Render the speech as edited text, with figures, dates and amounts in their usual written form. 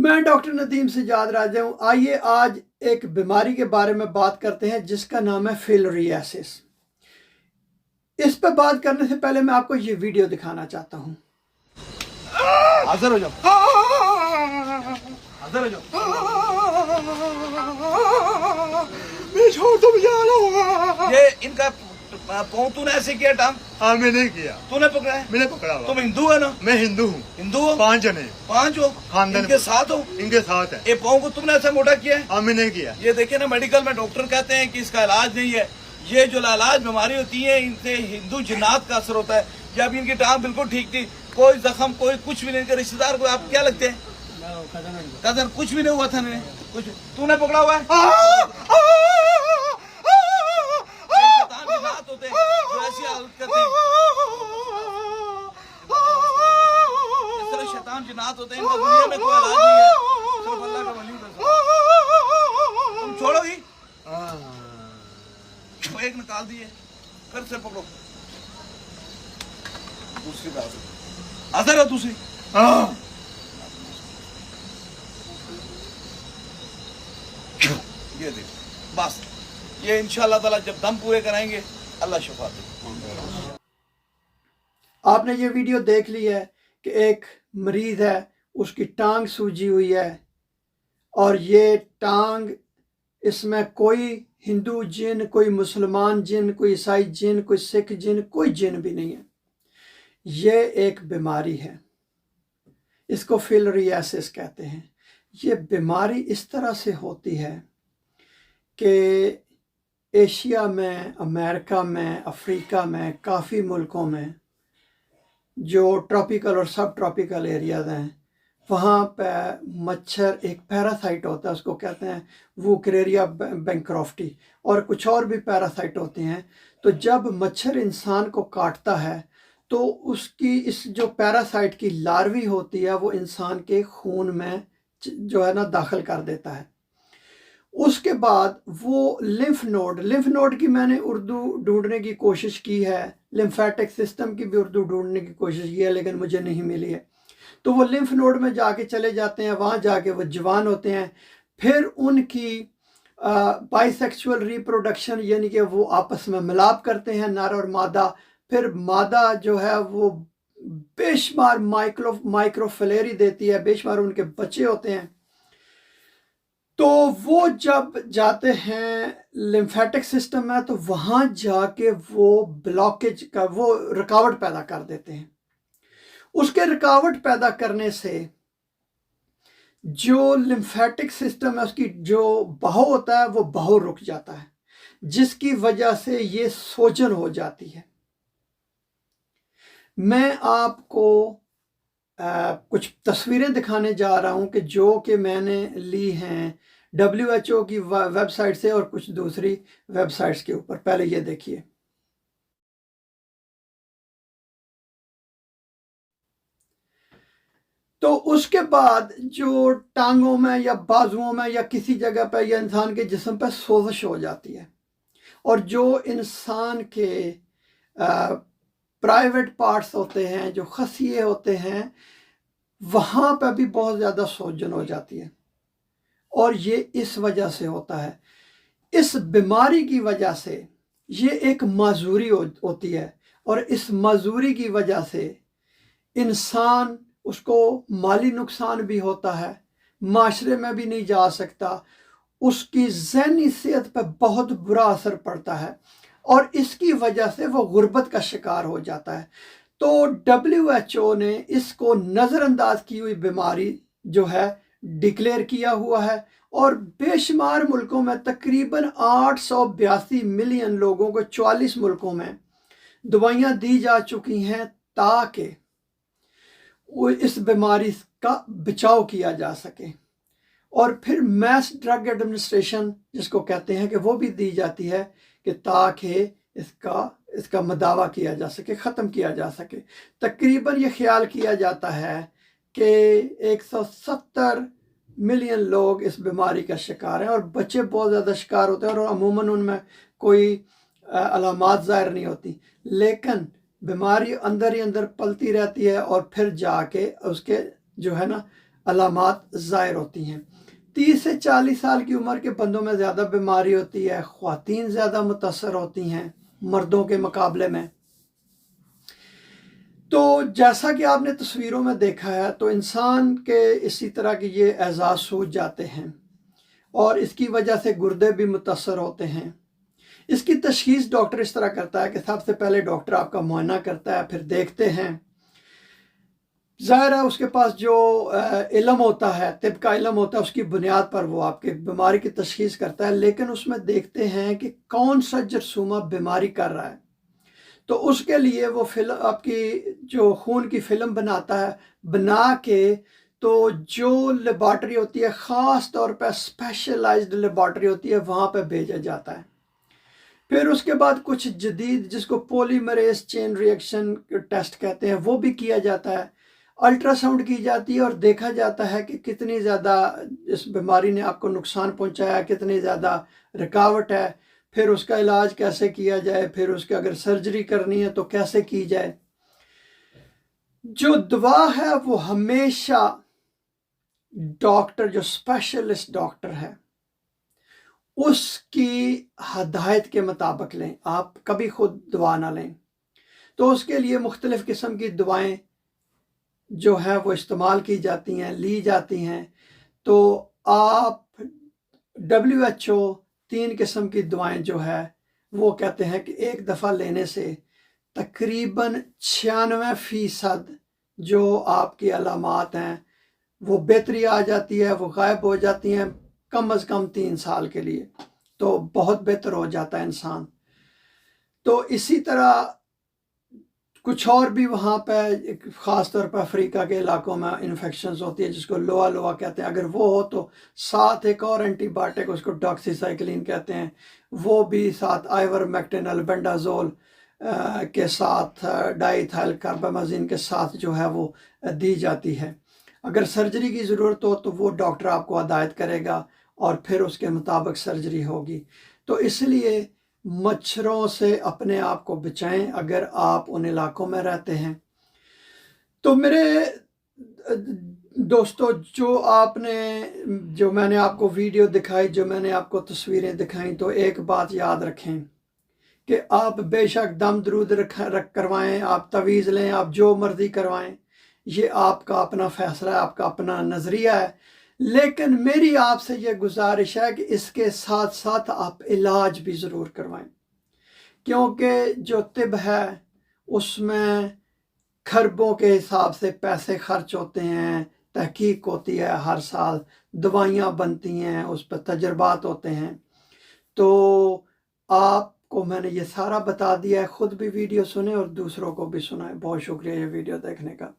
मैं डॉक्टर नदीम सिजाद राजा हूँ। आइए आज एक बीमारी के बारे में बात करते हैं जिसका नाम है फिलरियासिस। इस पर बात करने से पहले मैं आपको ये वीडियो दिखाना चाहता हूँ। हाजिर हो जाओ, हाजिर हो जाओ। मैं छोड़ दो, मुझे आना होगा। ये इनका पाँव तूने ऐसे किया टांग? हाँ, मैंने किया। तूने पकड़ा है? मैंने पकड़ा हुआ। तुम हिंदू है ना? मैं हिंदू हूँ। हिंदू हो? 5 जने। 5 हो? खानदान इनके साथ हो? इनके साथ है। ये पाँव को तुमने ऐसा मोटा किया है? हाँ, मैंने किया। ये देखिए ना, मेडिकल में डॉक्टर कहते हैं कि इसका इलाज नहीं है। ये जो लालाज बीमारी होती है इनसे हिंदू जिन्नात का असर होता है। जब इनकी टांग बिल्कुल ठीक थी, कोई जख्म कोई कुछ भी नहीं, इनके रिश्तेदार को आप क्या लगते हैं? कदर कुछ भी नहीं हुआ था इन्हें, कुछ। तूने पकड़ा हुआ है? शैतान जिन्नात होते हैं जो ऐसी हालत करते हैं। इस तरह शैतान जिन्नात होते हैं, इनका दुनिया में कोई इलाज नहीं है, सिर्फ अल्लाह का वली है। तुम छोड़ोगी? एक निकाल दिए, फिर से पकड़ो। दूसरी बात आजर है दूसरी। ये देखो, बस ये इंशाअल्लाह ताला जब दम पूरे कराएंगे अल्लाह शिफा दे। आपने ये वीडियो देख ली है कि एक मरीज है, उसकी टांग सूजी हुई है और ये टांग, इसमें कोई हिंदू जिन, कोई मुसलमान जिन, कोई ईसाई जिन, कोई सिख जिन, कोई जिन भी नहीं है। ये एक बीमारी है, इसको फिलरियासिस कहते हैं। ये बीमारी इस तरह से होती है कि एशिया में, अमेरिका में, अफ्रीका में, काफ़ी मुल्कों में जो ट्रॉपिकल और सब ट्रॉपिकल एरियाज हैं, वहाँ पे मच्छर एक पैरासाइट होता है, उसको कहते हैं वुकरेरिया बैंक्रॉफ्टी, और कुछ और भी पैरासाइट होते हैं। तो जब मच्छर इंसान को काटता है तो उसकी इस जो पैरासाइट की लार्वी होती है वो इंसान के खून में जो है ना दाखिल कर देता है। उसके बाद वो लिम्फ नोड की मैंने उर्दू ढूंढने की कोशिश की है, लिम्फेटिक सिस्टम की भी उर्दू ढूंढने की कोशिश की है, लेकिन मुझे नहीं मिली है। तो वो लिम्फ नोड में जाके चले जाते हैं, वहाँ जाके वो जवान होते हैं। फिर उनकी बाइसेक्सुअल रिप्रोडक्शन, यानी कि वो आपस में मिलाप करते हैं, नर और मादा। फिर मादा जो है वो बेशुमार माइक्रोफिलेरी देती है, बेशुमार उनके बच्चे होते हैं। तो वो जब जाते हैं लिम्फेटिक सिस्टम में तो वहाँ जाके वो ब्लॉकेज का, वो रुकावट पैदा कर देते हैं। उसके रुकावट पैदा करने से जो लिम्फेटिक सिस्टम है उसकी जो बहाव होता है वो बहाव रुक जाता है, जिसकी वजह से ये सोजन हो जाती है। मैं आपको कुछ तस्वीरें दिखाने जा रहा हूं कि जो कि मैंने ली हैं WHO की वेबसाइट से और कुछ दूसरी वेबसाइट्स के ऊपर। पहले ये देखिए। तो उसके बाद जो टांगों में या बाजुओं में या किसी जगह पर या इंसान के जिस्म पर सोजिश हो जाती है, और जो इंसान के प्राइवेट पार्ट्स होते हैं, जो खसिए होते हैं, वहाँ पर भी बहुत ज़्यादा सोजन हो जाती है। और ये इस वजह से होता है, इस बीमारी की वजह से ये एक माजूरी होती है, और इस माजूरी की वजह से इंसान, उसको माली नुकसान भी होता है, माशरे में भी नहीं जा सकता, उसकी ज़हनी सेहत पर बहुत बुरा असर पड़ता है, और इसकी वजह से वो गुर्बत का शिकार हो जाता है। तो WHO ने इसको नज़रअंदाज की हुई बीमारी जो है डिक्लेयर किया हुआ है, और बेशुमार मुल्कों में तकरीबन 882 मिलियन लोगों को 44 मुल्कों में दवाइयाँ दी जा चुकी हैं ताकि वो इस बीमारी का बचाव किया जा सके। और फिर मैस ड्रग एडमिनिस्ट्रेशन जिसको कहते हैं कि वो भी दी जाती है कि ताकि इसका मदावा किया जा सके, ख़त्म किया जा सके। तकरीबन ये ख्याल किया जाता है कि 170 मिलियन लोग इस बीमारी का शिकार हैं, और बच्चे बहुत ज़्यादा शिकार होते हैं, और अमूमन उनमें कोई अलामात ज़ाहिर नहीं होती, लेकिन बीमारी अंदर ही अंदर पलती रहती है, और फिर जाके उसके जो है ना अलामात ज़ाहिर होती हैं। 30 से 40 साल की उम्र के बंदों में ज़्यादा बीमारी होती है, ख़वातीन ज़्यादा मुतासर होती हैं मर्दों के मुकाबले में। तो जैसा कि आपने तस्वीरों में देखा है, तो इंसान के इसी तरह के ये एजाज़ सूझ जाते हैं और इसकी वजह से गुर्दे भी मुतासर होते हैं। इसकी तशख़ीस डॉक्टर इस तरह करता है कि सबसे पहले डॉक्टर आपका मुआयना करता है, फिर देखते हैं। ज़ाहिर है उसके पास जो इल्म होता है, तिब का इल्म होता है, उसकी बुनियाद पर वो आपकी बीमारी की तशख़ीस करता है, लेकिन उसमें देखते हैं कि कौन सा जरसूमा बीमारी कर रहा है। तो उसके लिए वो फिल्म आपकी जो खून की फ़िल्म बनाता है, बना के तो जो लेबॉर्ट्री होती है, ख़ास तौर पर स्पेशलाइज्ड लेबॉर्ट्री होती है, वहाँ पे भेजा जाता है। फिर उसके बाद कुछ जदीद जिसको पॉलीमरेज चेन रिएक्शन टेस्ट कहते हैं, वो भी किया जाता है। अल्ट्रासाउंड की जाती है और देखा जाता है कि कितनी ज़्यादा इस बीमारी ने आपको नुकसान पहुंचाया, कितनी ज़्यादा रुकावट है, फिर उसका इलाज कैसे किया जाए, फिर उसके अगर सर्जरी करनी है तो कैसे की जाए। जो दवा है वो हमेशा डॉक्टर, जो स्पेशलिस्ट डॉक्टर है, उसकी हदायत के मुताबिक लें, आप कभी खुद दवा ना लें। तो उसके लिए मुख्तलिफ़ किस्म की दवाएं जो है वो इस्तेमाल की जाती हैं, ली जाती हैं। तो आप WHO 3 किस्म की दवाएं जो है वो कहते हैं कि एक दफ़ा लेने से तकरीबन 96% जो आपकी अलामात हैं वो बेहतरी आ जाती है, वो गायब हो जाती हैं कम अज़ कम 3 साल के लिए। तो बहुत बेहतर हो जाता है इंसान। तो इसी तरह कुछ और भी वहाँ पे ख़ास तौर पर अफ्रीका के इलाकों में इन्फेक्शंस होती है जिसको लोआ लोआ कहते हैं। अगर वो हो तो साथ एक और एंटीबायोटिक, उसको डॉक्सीसाइक्लिन कहते हैं, वो भी साथ आइवरमेक्टिन, अल्बेंडाजोल के साथ डाइथाइल कार्बामाजिन के साथ जो है वो दी जाती है। अगर सर्जरी की ज़रूरत हो तो वो डॉक्टर आपको हदायत करेगा और फिर उसके मुताबिक सर्जरी होगी। तो इसलिए मच्छरों से अपने आप को बचाएं अगर आप उन इलाकों में रहते हैं। तो मेरे दोस्तों, जो मैंने आपको वीडियो दिखाई, जो मैंने आपको तस्वीरें दिखाई, तो एक बात याद रखें कि आप बेशक दम दरूद करवाएं, आप तवीज़ लें, आप जो मर्ज़ी करवाएं, ये आपका अपना फ़ैसला है, आपका अपना नज़रिया है। लेकिन मेरी आपसे ये गुजारिश है कि इसके साथ साथ आप इलाज भी ज़रूर करवाएं, क्योंकि जो तिब है उसमें खरबों के हिसाब से पैसे खर्च होते हैं, तहकीक होती है, हर साल दवाइयाँ बनती हैं, उस पर तजर्बात होते हैं। तो आपको मैंने ये सारा बता दिया है, ख़ुद भी वीडियो सुने और दूसरों को भी सुनाएं। बहुत शुक्रिया ये वीडियो देखने का।